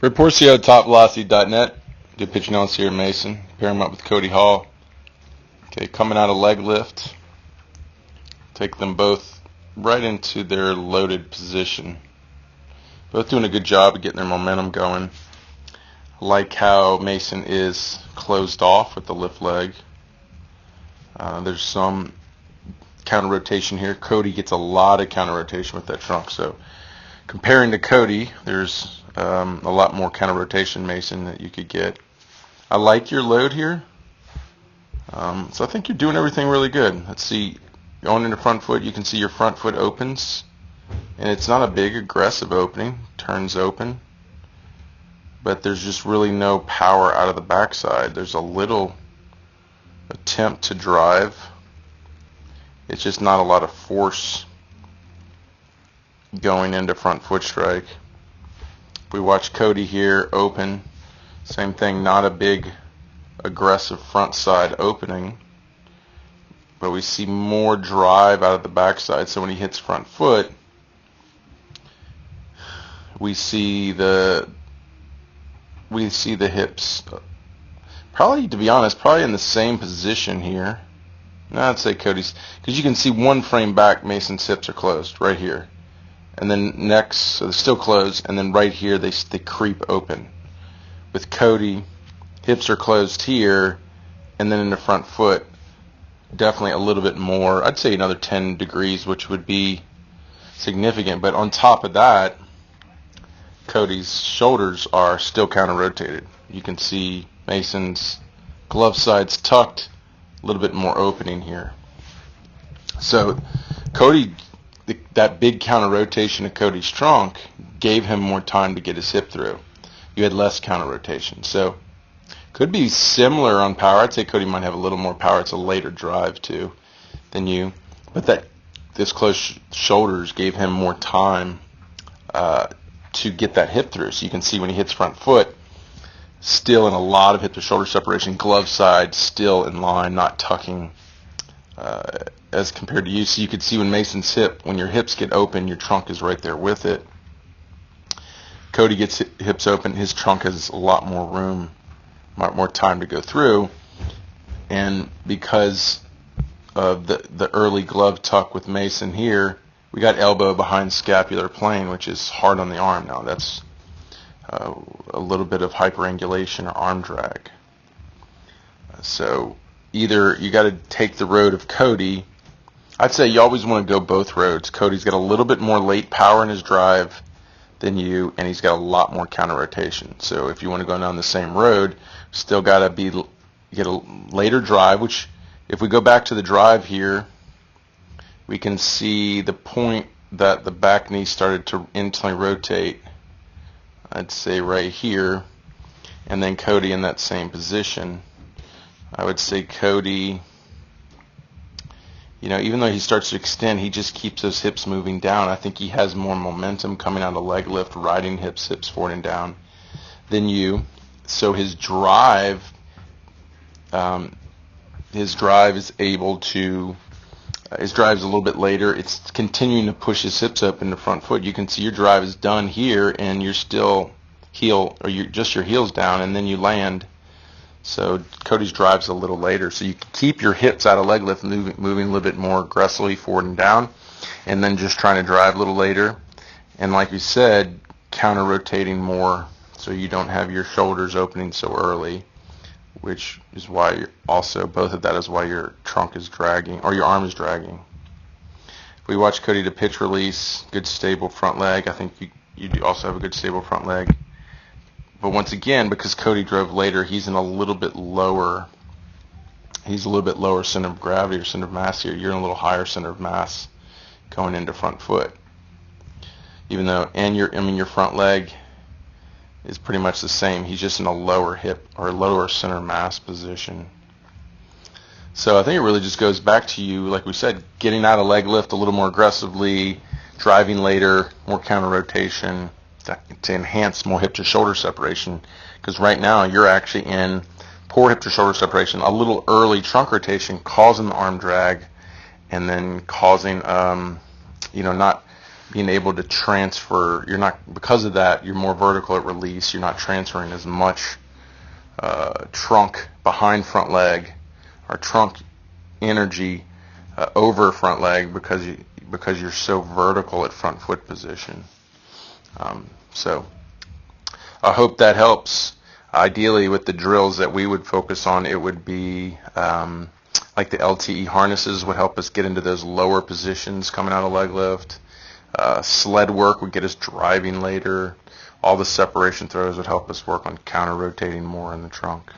Report CEO at TopVelocity.net. Do pitch analysis here at Mason. Pair him up with Cody Hall. Okay, coming out of leg lift. Take them both right into their loaded position. Both doing a good job of getting their momentum going. I like how Mason is closed off with the lift leg. There's some counter rotation here. Cody gets a lot of counter rotation with that trunk. So comparing to Cody, there's a lot more counter rotation Mason that you could get. I like your load here. So I think you're doing everything really good. Let's see, going into front foot, you can see your front foot opens, and it's not a big aggressive opening, turns open, but there's just really no power out of the backside. There's a little attempt to drive. It's just not a lot of force going into front foot strike. We watch Cody here open, same thing, not a big aggressive front side opening, but we see more drive out of the backside. So when he hits front foot, we see the hips probably, to be honest, probably in the same position here. Now I'd say Cody's, because you can see one frame back, Mason's hips are closed right here. And then next, so they're still closed, and then right here they creep open. With Cody, hips are closed here, and then in the front foot, definitely a little bit more. I'd say another 10 degrees, which would be significant. But on top of that, Cody's shoulders are still counter-rotated. You can see Mason's glove side's tucked, a little bit more opening here. So Cody, that big counter rotation of Cody's trunk gave him more time to get his hip through. You had less counter rotation. So could be similar on power. I'd say Cody might have a little more power. It's a later drive too than you. But this close shoulders gave him more time to get that hip through. So you can see when he hits front foot, still in a lot of hip to shoulder separation, glove side still in line, not tucking as compared to you. So you could see when Mason's hip, when your hips get open, your trunk is right there with it. Cody gets hips open, his trunk has a lot more room, more time to go through. And because of the early glove tuck with Mason here, we got elbow behind scapular plane, which is hard on the arm now. That's a little bit of hyperangulation or arm drag. So either you got to take the road of Cody. I'd say you always want to go both roads. Cody's got a little bit more late power in his drive than you, and he's got a lot more counter rotation. So if you want to go down the same road, still got to get a later drive, which if we go back to the drive here, we can see the point that the back knee started to internally rotate, I'd say right here, and then Cody in that same position. I would say Cody, even though he starts to extend, he just keeps those hips moving down. I think he has more momentum coming out of leg lift, riding hips forward and down than you. So his drive is able to, his drive is a little bit later. It's continuing to push his hips up in the front foot. You can see your drive is done here, and you're still your heels down, and then you land. So Cody's drive's a little later. So you can keep your hips out of leg lift, moving a little bit more aggressively forward and down, and then just trying to drive a little later. And like we said, counter rotating more, so you don't have your shoulders opening so early, which is why both of that is why your trunk is dragging, or your arm is dragging. If we watch Cody to pitch release, good stable front leg. I think you do also have a good stable front leg. But once again, because Cody drove later, he's in a little bit lower center of gravity or center of mass here. You're in a little higher center of mass going into front foot. Your front leg is pretty much the same. He's just in a lower hip or lower center mass position. So I think it really just goes back to you, like we said, getting out of leg lift a little more aggressively, driving later, more counter rotation, to enhance more hip to shoulder separation, because right now you're actually in poor hip to shoulder separation, a little early trunk rotation causing the arm drag, and then causing not being able to transfer. You're not, because of that, you're more vertical at release. You're not transferring as much trunk behind front leg or trunk energy over front leg because you're so vertical at front foot position. So I hope that helps. Ideally, with the drills that we would focus on, it would be like the LTE harnesses would help us get into those lower positions coming out of leg lift. Sled work would get us driving later. All the separation throws would help us work on counter rotating more in the trunk.